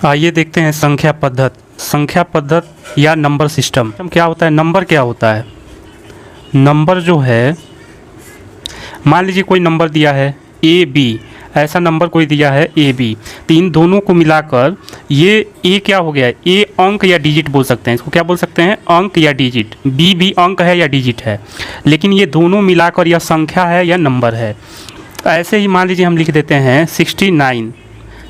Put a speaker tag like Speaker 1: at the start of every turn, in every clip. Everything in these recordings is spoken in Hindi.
Speaker 1: आइए देखते हैं संख्या पद्धति या नंबर सिस्टम क्या होता है। नंबर क्या होता है? नंबर जो है, मान लीजिए कोई नंबर दिया है ए बी, ऐसा नंबर कोई दिया है ए बी, तो इन दोनों को मिलाकर ये ए क्या हो गया है? ए अंक या डिजिट बोल सकते हैं, इसको क्या बोल सकते हैं? अंक या डिजिट। बी भी अंक है या डिजिट है, लेकिन ये दोनों मिलाकर यह संख्या है या नंबर है। ऐसे ही मान लीजिए हम लिख देते हैं 69,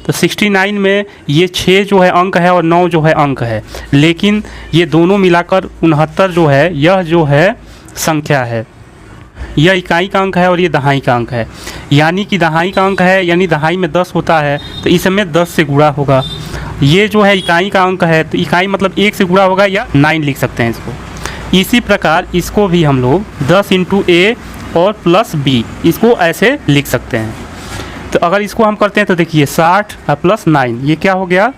Speaker 1: तो 69 में ये 6 जो है अंक है और 9 जो है अंक है, लेकिन ये दोनों मिलाकर 69 जो है, यह जो है संख्या है। यह इकाई का अंक है और ये दहाई का अंक है, यानी कि दहाई का अंक है, यानी दहाई में 10 होता है तो इसमें 10 से गुणा होगा। ये जो है इकाई का अंक है, तो इकाई मतलब 1 से गुणा होगा या 9 लिख सकते हैं इसको। इसी प्रकार इसको भी हम लोग 10 × A और प्लस B, इसको ऐसे लिख सकते हैं। तो अगर इसको हम करते हैं तो देखिए 60 प्लस 9, ये क्या हो गया?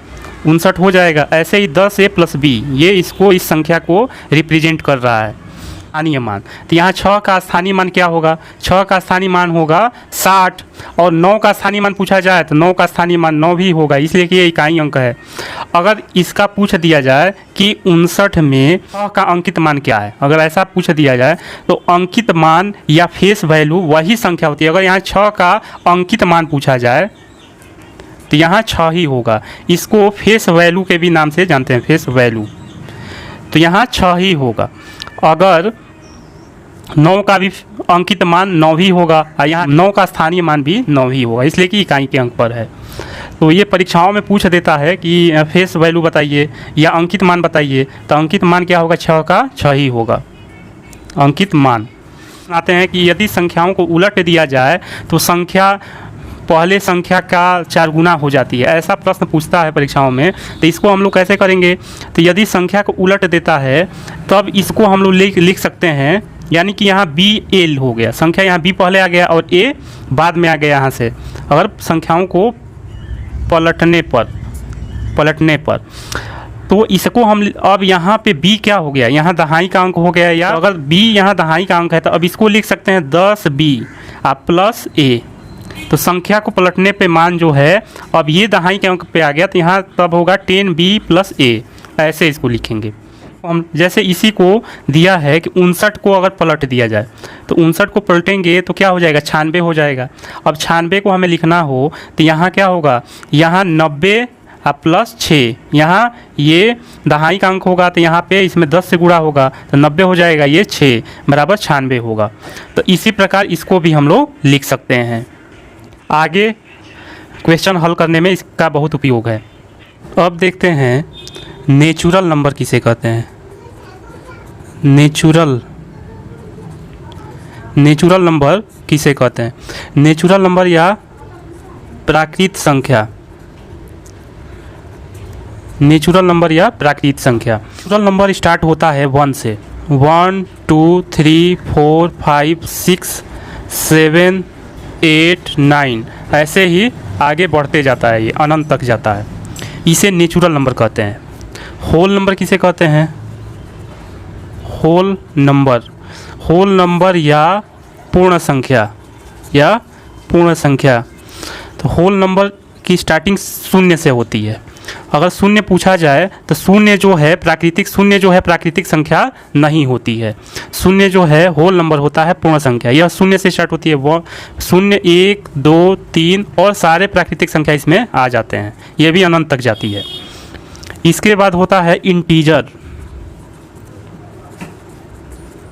Speaker 1: 59 हो जाएगा। ऐसे ही 10A + B, ये इसको, इस संख्या को रिप्रेजेंट कर रहा है। स्थानीय मान, तो यहाँ 6 का स्थानीय मान क्या होगा? 6 का स्थानीय मान होगा 60, और 9 का स्थानीय मान पूछा जाए तो 9 का स्थानीय मान 9 भी होगा, इसलिए कि ये इकाई अंक है। अगर इसका पूछ दिया जाए कि 59 में 6 का अंकित मान क्या है, अगर ऐसा पूछ दिया जाए तो अंकित मान या फेस वैल्यू वही संख्या होती है। अगर यहाँ 6 का अंकित मान पूछा जाए तो यहाँ 6 ही होगा। इसको फेस वैल्यू के भी नाम से जानते हैं, फेस वैल्यू, तो यहाँ 6 ही होगा। अगर 9 का भी अंकित मान 9 ही होगा, और यहाँ 9 का स्थानीय मान भी 9 ही होगा, इसलिए कि इकाई के अंक पर है। तो ये परीक्षाओं में पूछ देता है कि फेस वैल्यू बताइए या अंकित मान बताइए, तो अंकित मान क्या होगा? 6 का 6 ही होगा अंकित मान। आते हैं कि यदि संख्याओं को उलट दिया जाए तो संख्या पहले संख्या का 4 गुना हो जाती है, ऐसा प्रश्न पूछता है परीक्षाओं में। तो इसको हम लोग कैसे करेंगे? तो यदि संख्या को उलट देता है तब इसको हम लोग लिख सकते हैं, यानी कि यहाँ बी एल हो गया, संख्या यहाँ बी पहले आ गया और ए बाद में आ गया यहाँ से। अगर संख्याओं को पलटने पर तो इसको हम अब यहाँ पे b क्या हो गया? यहाँ दहाई का अंक हो गया, या अगर b यहाँ दहाई का अंक है तो अब इसको लिख सकते हैं 10b प्लस a। तो संख्या को पलटने पे मान जो है अब ये दहाई के अंक पे आ गया, तो यहाँ तब होगा 10b + a, ऐसे इसको लिखेंगे हम। जैसे इसी को दिया है कि 59 को अगर पलट दिया जाए तो 59 को पलटेंगे तो क्या हो जाएगा? 96 हो जाएगा। अब 96 को हमें लिखना हो तो यहाँ क्या होगा? यहाँ 90 + 6, यहाँ ये दहाई का अंक होगा तो यहाँ पे इसमें 10 से गुणा होगा तो 90 हो जाएगा, ये 6 बराबर 96 होगा। तो इसी प्रकार इसको भी हम लोग लिख सकते हैं। आगे क्वेश्चन हल करने में इसका बहुत उपयोग है। अब देखते हैं नेचुरल नंबर किसे कहते हैं। नेचुरल नंबर किसे कहते हैं? नेचुरल नंबर या प्राकृत संख्या। नेचुरल नंबर या प्राकृत संख्या। नेचुरल नंबर स्टार्ट होता है 1 से, 1 2 3 4 5 6 7 8 9, ऐसे ही आगे बढ़ते जाता है, ये अनंत तक जाता है। इसे नेचुरल नंबर कहते हैं। होल नंबर किसे कहते हैं? होल नंबर या पूर्ण संख्या। तो होल नंबर की स्टार्टिंग 0 से होती है। अगर 0 पूछा जाए तो 0 जो है प्राकृतिक संख्या नहीं होती है। 0 जो है होल नंबर होता है, पूर्ण संख्या। यह 0 से स्टार्ट होती है, वो 0 1 2 3 और सारे प्राकृतिक संख्या इसमें आ जाते हैं, यह भी अनंत तक जाती है। इसके बाद होता है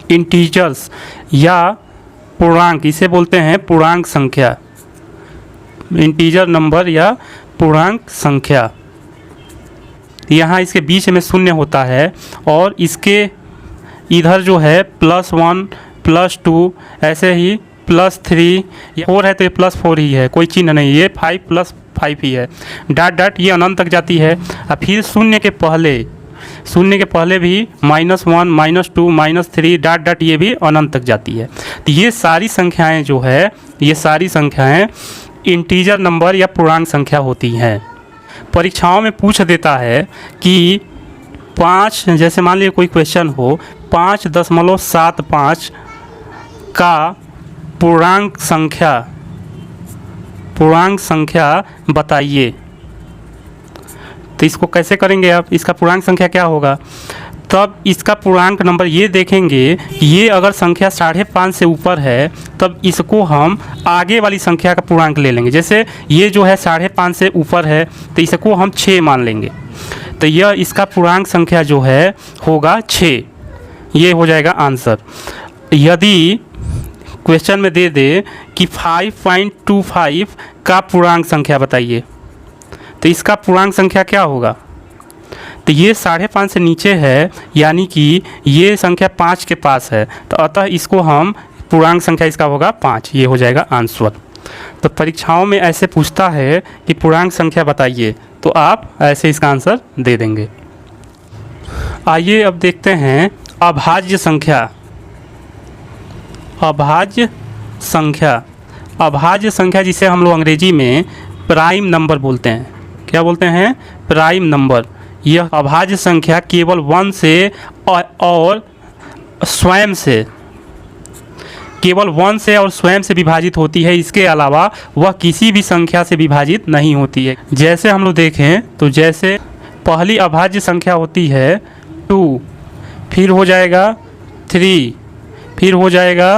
Speaker 1: इंटीजर्स या पूर्णांक, इसे बोलते हैं पूर्णांक संख्या। इंटीजर नंबर या पूर्णांक संख्या। यहाँ इसके बीच में 0 होता है और इसके इधर जो है +1 +2, ऐसे ही +3, 4 है तो ये +4 ही है, कोई चिन्ह नहीं, ये 5 + 5 ही है। डॉट ये अनंत तक जाती है। और फिर 0 के पहले भी -1 -2 -3 डॉट ये भी अनंत तक जाती है। तो ये सारी संख्याएं जो है, ये सारी संख्याएं इंटीजर नंबर या पूर्णांक संख्या होती हैं। परीक्षाओं में पूछ देता है कि 5, जैसे मान लीजिए कोई क्वेश्चन हो 5.75 का पूर्णांक संख्या बताइए। तो इसको कैसे करेंगे आप, इसका पूर्णांक संख्या क्या होगा, तब इसका पूर्णांक नंबर ये देखेंगे कि ये अगर संख्या 5.5 से ऊपर है तब इसको हम आगे वाली संख्या का पूर्णांक ले लेंगे। जैसे ये जो है 5.5 से ऊपर है तो इसको हम 6 मान लेंगे, तो यह इसका पूर्णांक संख्या जो है होगा 6, ये हो जाएगा आंसर। यदि क्वेश्चन में दे दे कि 5.25 का पूर्णांक संख्या बताइए, तो इसका पूर्णांक संख्या क्या होगा, तो ये 5.5 से नीचे है यानी कि ये संख्या 5 के पास है, तो अतः इसको हम पूर्णांक संख्या इसका होगा 5, ये हो जाएगा आंसर। तो परीक्षाओं में ऐसे पूछता है कि पूर्णांक संख्या बताइए, तो आप ऐसे इसका आंसर दे देंगे। आइए अब देखते हैं अभाज्य संख्या। अभाज्य संख्या, अभाज्य संख्या जिसे हम लोग अंग्रेजी में प्राइम नंबर बोलते हैं। क्या बोलते हैं, प्राइम नंबर। यह अभाज्य संख्या केवल 1 से और स्वयं से, केवल 1 से और स्वयं से विभाजित होती है, इसके अलावा वह किसी भी संख्या से विभाजित नहीं होती है। जैसे हम लोग देखें तो जैसे पहली अभाज्य संख्या होती है 2, फिर हो जाएगा 3, फिर हो जाएगा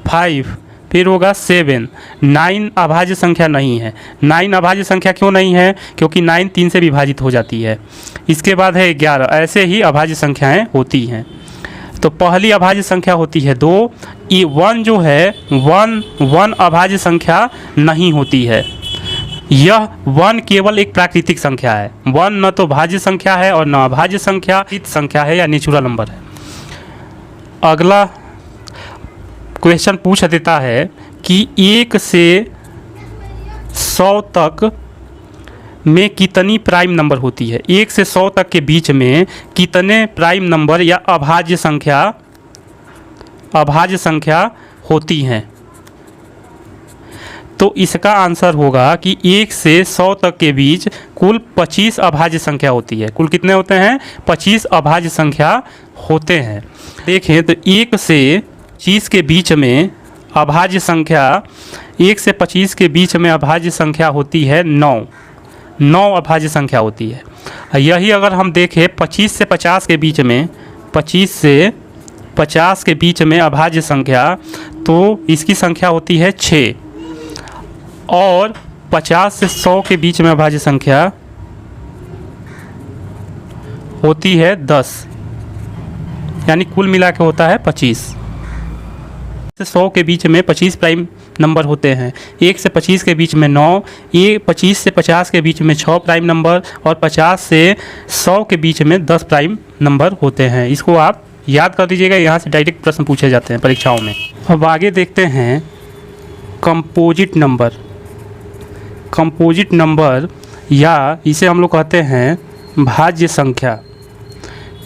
Speaker 1: 5, फिर होगा 7। 9 अभाज्य संख्या नहीं है। 9 अभाज्य संख्या क्यों नहीं है, क्योंकि 9 3 से विभाजित हो जाती है। इसके बाद है 11। ऐसे ही अभाज्य संख्याएं होती हैं। तो पहली अभाज्य संख्या होती है 2। ये 1 जो है 1 अभाज्य संख्या नहीं होती है। यह 1 केवल एक प्राकृतिक संख्या है। 1 न तो भाज्य संख्या है और न अभाज्य संख्या है या नेचुरल नंबर है। अगला क्वेश्चन पूछ देता है कि 1 से 100 तक में कितनी प्राइम नंबर होती है। 1 से 100 तक के बीच में कितने प्राइम नंबर या अभाज्य संख्या होती हैं। तो इसका आंसर होगा कि 1 से 100 तक के बीच कुल 25 अभाज्य संख्या होती है। कुल कितने होते हैं, 25 अभाज्य संख्या होते हैं। देखें तो 1 से 25 के बीच में अभाज्य संख्या, 1 से 25 के बीच में अभाज्य संख्या होती है 9 अभाज्य संख्या होती है। यही अगर हम देखें 25 से 50 के बीच में, 25 से 50 के बीच में अभाज्य संख्या, तो इसकी संख्या होती है 6। और 50 से 100 के बीच में अभाज्य संख्या होती है 10, यानी कुल मिला के होता है 25। से 100 के बीच में 25 प्राइम नंबर होते हैं। 1 से 25 के बीच में 9, 25 से 50 के बीच में 6 प्राइम नंबर और 50 से 100 के बीच में 10 प्राइम नंबर होते हैं। इसको आप याद कर दीजिएगा, यहाँ से डायरेक्ट प्रश्न पूछे जाते हैं परीक्षाओं में। अब आगे देखते हैं कंपोजिट नंबर। कंपोजिट नंबर या इसे हम लोग कहते हैं भाज्य संख्या।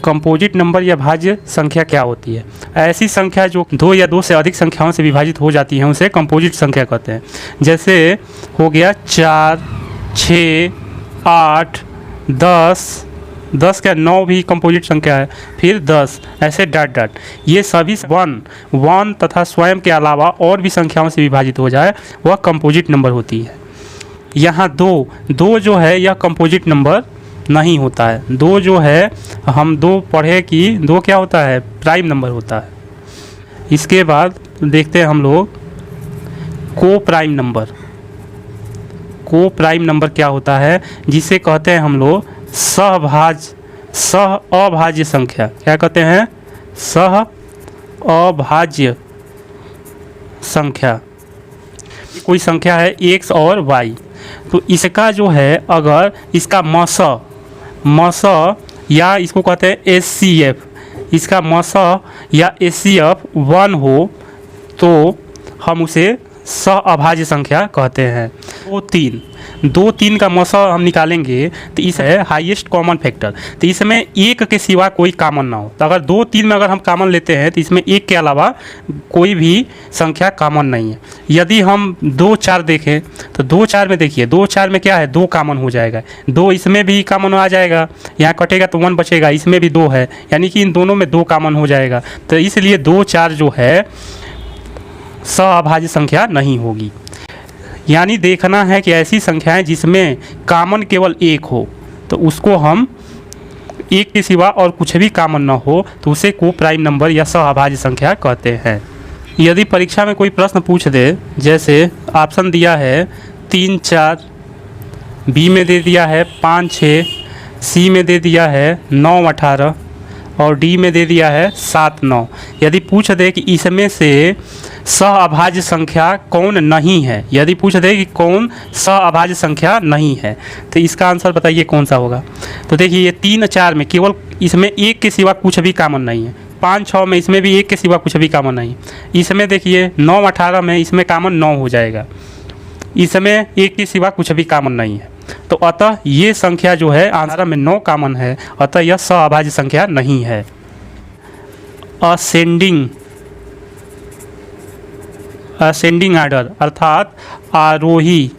Speaker 1: कंपोजिट नंबर या भाज्य संख्या क्या होती है, ऐसी संख्या जो 2 या 2 से अधिक संख्याओं से विभाजित हो जाती हैं उसे कंपोजिट संख्या कहते हैं। जैसे हो गया 4, 6, 8, 10 क्या 9 भी कंपोजिट संख्या है, फिर 10, ऐसे डॉट। ये सभी 1 तथा स्वयं के अलावा और भी संख्याओं से विभाजित हो जाए वह कंपोजिट नंबर होती है। यहाँ 2 जो है यह कंपोजिट नंबर नहीं होता है। 2 जो है हम 2 पढ़े कि 2 क्या होता है, प्राइम नंबर होता है। इसके बाद देखते हैं हम लोग को प्राइम नंबर। को प्राइम नंबर क्या होता है, जिसे कहते हैं हम लोग अभाज्य संख्या। क्या कहते हैं, अभाज्य संख्या। कोई संख्या है x और y, तो इसका जो है अगर इसका मस या इसको कहते हैं HCF, इसका मस या HCF 1 हो तो हम उसे अभाज्य संख्या कहते हैं। 2-3 का मस हम निकालेंगे तो इस है हाईएस्ट कॉमन फैक्टर। तो इसमें 1 के सिवा कोई कॉमन ना हो। तो अगर 2-3 में अगर हम कॉमन लेते हैं तो इसमें 1 के अलावा कोई भी संख्या कॉमन नहीं है। यदि हम 2-4 देखें तो 2-4 में देखिए 2-4 में क्या है, 2 कॉमन हो जाएगा। 2 इसमें भी कॉमन आ जाएगा, यहाँ कटेगा तो 1 बचेगा, इसमें भी 2 है, यानी कि इन दोनों में 2 कॉमन हो जाएगा। तो इसलिए 2-4 जो है अभाज्य संख्या नहीं होगी। यानी देखना है कि ऐसी संख्याएं जिसमें कॉमन केवल 1 हो, तो उसको हम एक के सिवा और कुछ भी कॉमन ना हो तो उसे को प्राइम नंबर या सह-अभाज्य संख्या कहते हैं। यदि परीक्षा में कोई प्रश्न पूछ दे, जैसे ऑप्शन दिया है 3 4, बी में दे दिया है 5 6, सी में दे दिया है 9 18 और डी में दे दिया है 7 9, यदि पूछ दे कि इसमें से सह-अभाज्य संख्या कौन नहीं है, यदि पूछ दे कि कौन सह-अभाज्य संख्या नहीं है, तो इसका आंसर बताइए कौन सा होगा। तो देखिए ये 3 4 में केवल इसमें एक के सिवा कुछ भी कॉमन नहीं है, 5 6 में इसमें भी एक के सिवा कुछ भी कॉमन नहीं, इसमें देखिए 9 18 में इसमें कॉमन 9 हो जाएगा, इसमें एक के सिवा कुछ भी कॉमन नहीं है। तो अतः ये संख्या जो है आंसर में 9 कॉमन है, अतः यह सह-अभाज्य संख्या नहीं है। असेंडिंग ऑर्डर अर्थात आरोही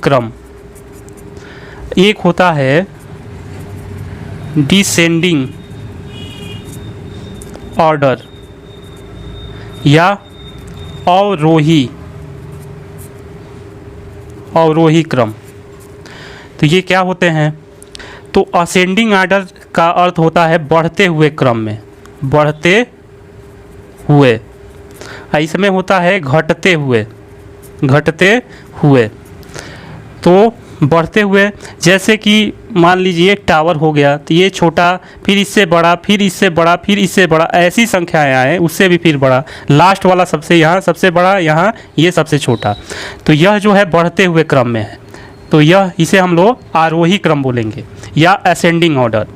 Speaker 1: क्रम, एक होता है डिसेंडिंग ऑर्डर या अवरोही क्रम। तो ये क्या होते हैं, तो असेंडिंग ऑर्डर का अर्थ होता है बढ़ते हुए क्रम में, बढ़ते हुए, इसमें होता है घटते हुए। तो बढ़ते हुए, जैसे कि मान लीजिए टावर हो गया, तो ये छोटा, फिर इससे बड़ा, फिर इससे बड़ा, फिर इससे बड़ा, ऐसी संख्याएं आए, उससे भी फिर बड़ा, लास्ट वाला सबसे यहाँ सबसे बड़ा, यहाँ ये सबसे छोटा। तो यह जो है बढ़ते हुए क्रम में है, तो यह इसे हम लोग आरोही क्रम बोलेंगे या असेंडिंग ऑर्डर।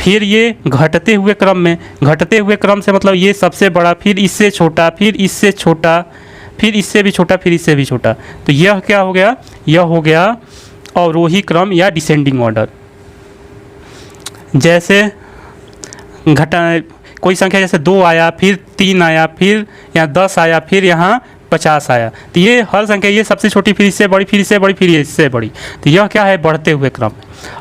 Speaker 1: फिर ये घटते हुए क्रम में, घटते हुए क्रम से मतलब ये सबसे बड़ा, फिर इससे छोटा, फिर इससे छोटा, फिर इससे भी छोटा, फिर इससे भी छोटा। तो यह क्या हो गया, यह हो गया अवरोही क्रम या डिसेंडिंग ऑर्डर। जैसे कोई संख्या जैसे 2 आया, फिर 3 आया, फिर यहाँ 10 आया, फिर यहाँ 50 आया, तो ये हर संख्या ये सबसे छोटी, फिर इससे बड़ी, फिर इससे बड़ी, फिर इससे बड़ी, तो यह क्या है बढ़ते हुए क्रम।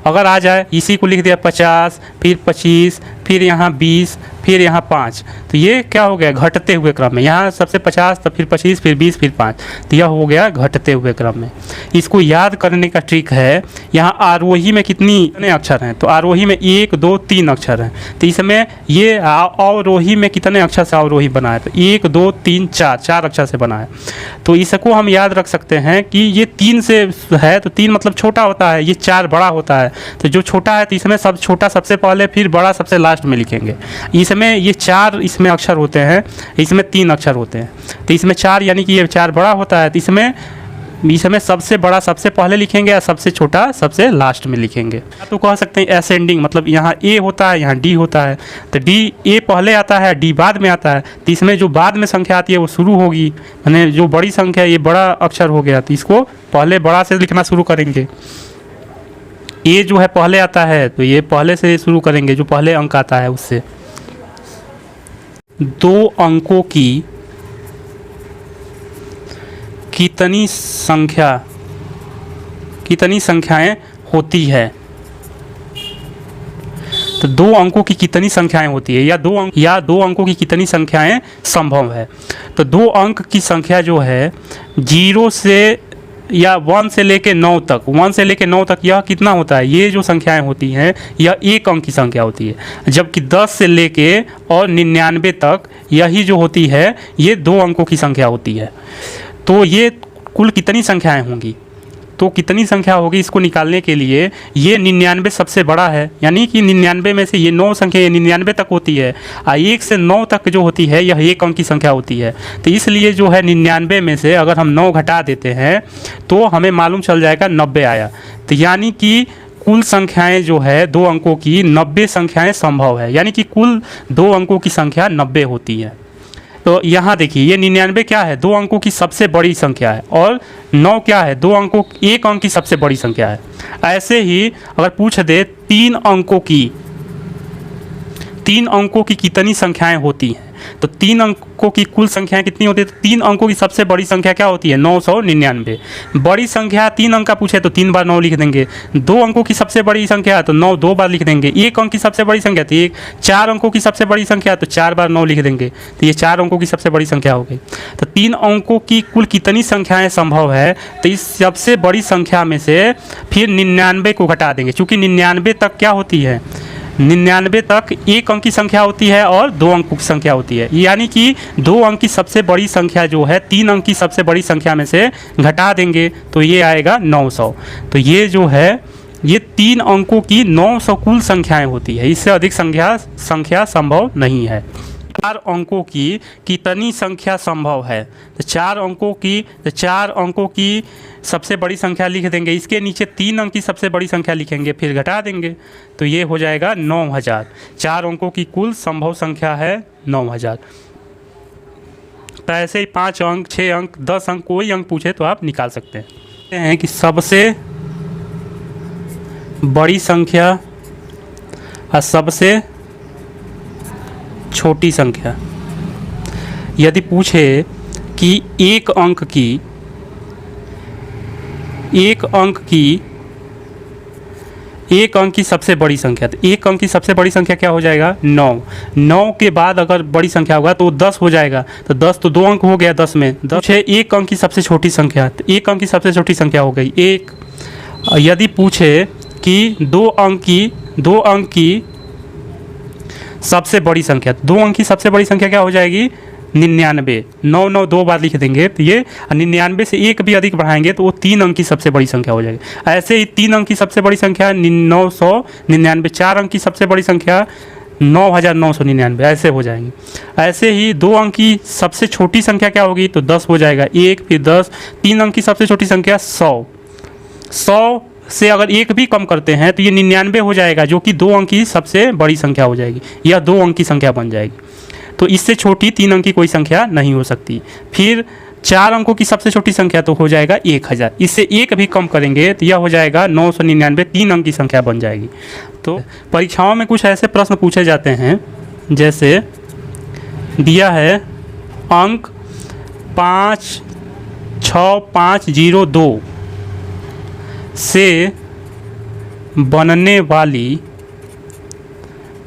Speaker 1: अगर आ जाए इसी को लिख दिया 50, फिर 25, फिर यहाँ 20, फिर यहाँ 5, तो ये क्या हो गया घटते हुए क्रम में, यहाँ सबसे 50, तो फिर 25, फिर 20, फिर 5, तो यह हो गया घटते हुए क्रम में। इसको याद करने का ट्रिक है, यहाँ आरोही में कितने अक्षर हैं, तो आरोही में 1 2 3 अक्षर हैं, तो इसमें ये अवरोही में कितने अक्षर से अवरोही बना है, तो 1 2 3 4 अक्षर से बना है। तो इसको हम याद रख सकते हैं कि ये 3 से है, तो 3 मतलब छोटा होता है, ये 4 बड़ा होता है, तो जो छोटा है तो इसमें सब छोटा सबसे पहले, फिर बड़ा सबसे लास्ट में लिखेंगे। इसमें ये 4 इसमें अक्षर होते हैं, इसमें 3 अक्षर होते हैं, तो इसमें 4 यानी कि ये 4 बड़ा होता है, तो इसमें सबसे बड़ा सबसे पहले लिखेंगे या सबसे छोटा सबसे लास्ट में लिखेंगे। तो कह सकते हैं असेंडिंग, मतलब यहाँ ए होता है, यहाँ डी होता है, तो डी ए पहले आता है, डी बाद में आता है, तो इसमें जो बाद में संख्या आती है वो शुरू होगी, यानी जो बड़ी संख्या ये बड़ा अक्षर हो गया, तो इसको पहले बड़ा से लिखना शुरू करेंगे। ए जो है पहले आता है, तो ये पहले से शुरू करेंगे, जो पहले अंक आता है उससे। 2 अंकों की कितनी संख्याएं होती है, तो 2 अंकों की कितनी संख्याएं होती है, या 2 अंकों की कितनी संख्याएं संभव है। तो 2 अंक की संख्या जो है 0 से या 1 से लेके 9 तक, 1 से लेके 9 तक यह कितना होता है, ये जो संख्याएं होती हैं यह 1 अंक की संख्या होती है, जबकि 10 से लेके और 99 तक यही जो होती है ये 2 अंकों की संख्या होती है। तो ये कुल कितनी संख्याएं होंगी, तो कितनी संख्या होगी इसको निकालने के लिए ये 99 सबसे बड़ा है, यानी कि 99 में से ये 9 संख्या ये 99 तक होती है, 1 से 9 तक जो होती है यह 1 अंक की संख्या होती है। तो इसलिए जो है 99 में से अगर हम 9 घटा देते हैं तो हमें मालूम चल जाएगा 90 आया। तो यानी कि कुल संख्याएं जो है 2 अंकों की 90 संख्याएं संभव है, यानी कि कुल 2 अंकों की संख्या 90 होती है। तो यहाँ देखिए ये 99 क्या है, 2 अंकों की सबसे बड़ी संख्या है, और 9 क्या है, 1 अंक की सबसे बड़ी संख्या है। ऐसे ही अगर पूछ दे 3 अंकों की कितनी संख्याएं होती हैं, तो 3 अंकों की कुल संख्या कितनी होती है? तो 3 अंकों की सबसे बड़ी संख्या क्या होती है? 999। बड़ी संख्या 3 अंक का पूछे तो 3 बार 9 लिख देंगे। 2 अंकों की सबसे बड़ी संख्या तो 9 2 बार लिख देंगे। 1 अंक की सबसे बड़ी संख्या तो 1। 4 अंकों की सबसे बड़ी संख्या तो 4 बार 9 लिख देंगे। तो ये 4 अंकों की सबसे बड़ी संख्या हो गई। तो 3 अंकों की कुल कितनी संख्याएं संभव है? तो इस सबसे बड़ी संख्या में से फिर 99 को घटा देंगे, क्योंकि 99 तक क्या होती है? 99 तक 1 अंक की संख्या होती है और 2 अंकों की संख्या होती है। यानी कि 2 अंक की सबसे बड़ी संख्या जो है 3 अंक की सबसे बड़ी संख्या में से घटा देंगे तो ये आएगा 900। तो ये जो है ये 3 अंकों की 900 कुल संख्याएं होती है। इससे अधिक संख्या संभव नहीं है। 4 अंकों की कितनी संख्या संभव है? तो 4 अंकों की सबसे बड़ी संख्या लिख देंगे। इसके नीचे 3 अंक की सबसे बड़ी संख्या लिखेंगे, फिर घटा देंगे तो ये हो जाएगा 9000। 4 अंकों की कुल संभव संख्या है 9000। तो ऐसे ही 5 अंक, 6 अंक, 10 अंक, कोई अंक पूछे तो आप निकाल सकते हैं कि सबसे बड़ी संख्या और सबसे छोटी संख्या। यदि पूछे कि एक अंक की सबसे बड़ी संख्या, तो एक अंक की सबसे बड़ी संख्या क्या हो जाएगा? 9। 9 के बाद अगर बड़ी संख्या होगा तो 10 हो जाएगा। तो 10 तो 2 अंक हो गया 10 में। 10 है एक अंक की सबसे छोटी संख्या, तो एक अंक की सबसे छोटी संख्या हो गई 1। यदि पूछे कि 2 अंक की सबसे बड़ी संख्या, 2 अंक की सबसे बड़ी संख्या क्या हो जाएगी? 99। 9 9 2 बार लिख देंगे तो ये 99 से एक भी अधिक बढ़ाएंगे तो वो 3 अंक की सबसे बड़ी संख्या हो जाएगी। ऐसे ही 3 अंक की सबसे बड़ी संख्या 999। 4 अंक की सबसे बड़ी संख्या 9999, ऐसे हो जाएंगे। ऐसे ही 2 अंक की सबसे छोटी संख्या क्या होगी? तो 10 हो जाएगा 1, फिर 10। 3 अंक की सबसे छोटी संख्या 100। 100 से अगर एक भी कम करते हैं तो ये 99 हो जाएगा, जो कि 2 अंक की सबसे बड़ी संख्या हो जाएगी। यह 2 अंक की संख्या बन जाएगी। तो इससे छोटी 3 अंक की कोई संख्या नहीं हो सकती। फिर 4 अंकों की सबसे छोटी संख्या तो हो जाएगा 1000। इससे एक भी कम करेंगे तो यह हो जाएगा 999, 3 अंक की संख्या बन जाएगी। तो परीक्षाओं में कुछ ऐसे प्रश्न पूछे जाते हैं, जैसे दिया है अंक 56502 से बनने वाली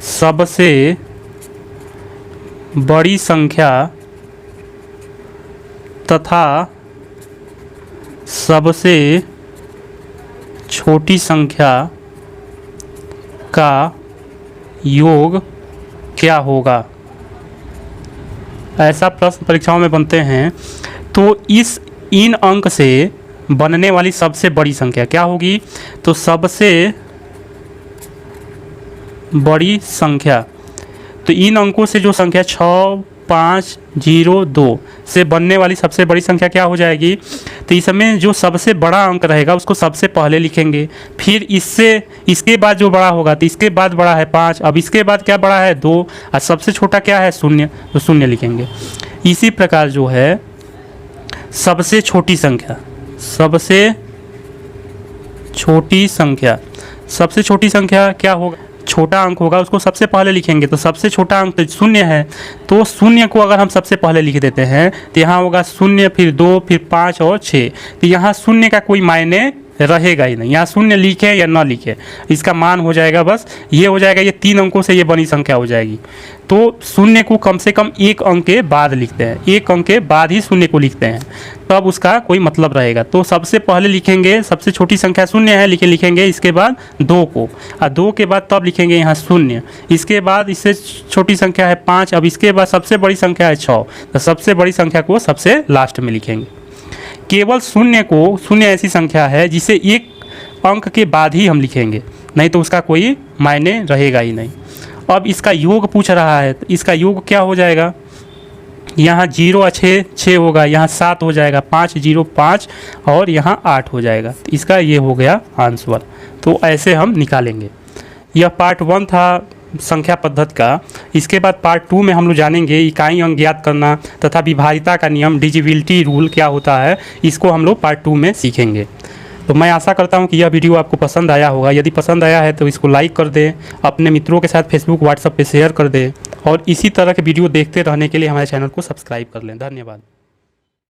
Speaker 1: सबसे बड़ी संख्या तथा सबसे छोटी संख्या का योग क्या होगा? ऐसा प्रश्न परीक्षाओं में बनते हैं। तो इन अंक से बनने वाली सबसे बड़ी संख्या क्या होगी? तो सबसे बड़ी संख्या, तो इन अंकों से जो संख्या 6502 से बनने वाली सबसे बड़ी संख्या क्या हो जाएगी? तो इसमें जो सबसे बड़ा अंक रहेगा उसको सबसे पहले लिखेंगे, फिर इसके बाद जो बड़ा होगा तो इसके बाद बड़ा है 5, अब इसके बाद क्या बड़ा है 2, और सबसे छोटा क्या है 0, तो 0 लिखेंगे। इसी प्रकार जो है सबसे छोटी संख्या क्या होगा? छोटा अंक होगा, उसको सबसे पहले लिखेंगे। तो सबसे छोटा अंक तो 0 है, तो 0 को अगर हम सबसे पहले लिख देते हैं तो यहाँ होगा 0, फिर 2, फिर 5 और 6। तो यहाँ 0 का कोई मायने रहेगा ही नहीं। यहाँ 0 लिखे या ना लिखे, इसका मान हो जाएगा बस ये हो जाएगा, ये 3 अंकों से ये बनी संख्या हो जाएगी। तो 0 को कम से कम 1 अंक के बाद लिखते हैं, 1 अंक के बाद ही 0 को लिखते हैं, तब उसका कोई मतलब रहेगा। तो सबसे पहले लिखेंगे सबसे छोटी संख्या 0 है, लिखेंगे इसके बाद 2 को, और 2 के बाद तब लिखेंगे यहाँ 0। इसके बाद इससे छोटी संख्या है 5, अब इसके बाद सबसे बड़ी संख्या है 6, तो सबसे बड़ी संख्या को सबसे लास्ट में लिखेंगे। केवल 0 ऐसी संख्या है जिसे 1 अंक के बाद ही हम लिखेंगे, नहीं तो उसका कोई मायने रहेगा ही नहीं। अब इसका योग पूछ रहा है, तो इसका योग क्या हो जाएगा? यहाँ 0 और 6 होगा, यहाँ 7 हो जाएगा, 5 0 5 और यहाँ 8 हो जाएगा। तो इसका ये हो गया आंसर। तो ऐसे हम निकालेंगे। यह पार्ट 1 था संख्या पद्धति का। इसके बाद पार्ट 2 में हम लोग जानेंगे इकाई अंक ज्ञात करना तथा विभाज्यता का नियम, डिविजिबिलिटी रूल क्या होता है, इसको हम लोग पार्ट 2 में सीखेंगे। तो मैं आशा करता हूं कि यह वीडियो आपको पसंद आया होगा। यदि पसंद आया है तो इसको लाइक कर दें, अपने मित्रों के साथ फेसबुक व्हाट्सएप पे शेयर कर दें और इसी तरह के वीडियो देखते रहने के लिए हमारे चैनल को सब्सक्राइब कर लें। धन्यवाद।